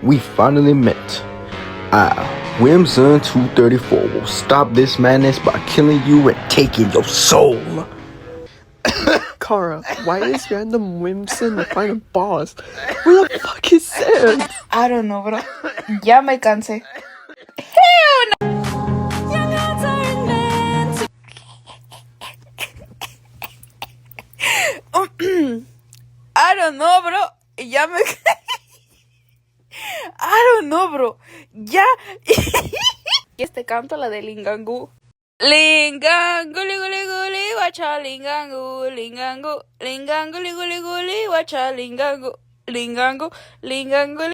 We finally met. I, Whimsun 234, will stop this madness by killing you and taking your soul. Kara, why is random Whimsun the final boss? Where the fuck is Sam? I don't know, bro. Ya me cansé. I don't know, bro. Ya me... I don't know, bro. Ya. Y este canto, la de Lingangu. Lingangu, liguli, guli, guacha, lingangu, lingangu, lingangu, liguli, guli, guacha, lingangu, lingangu, lingangu.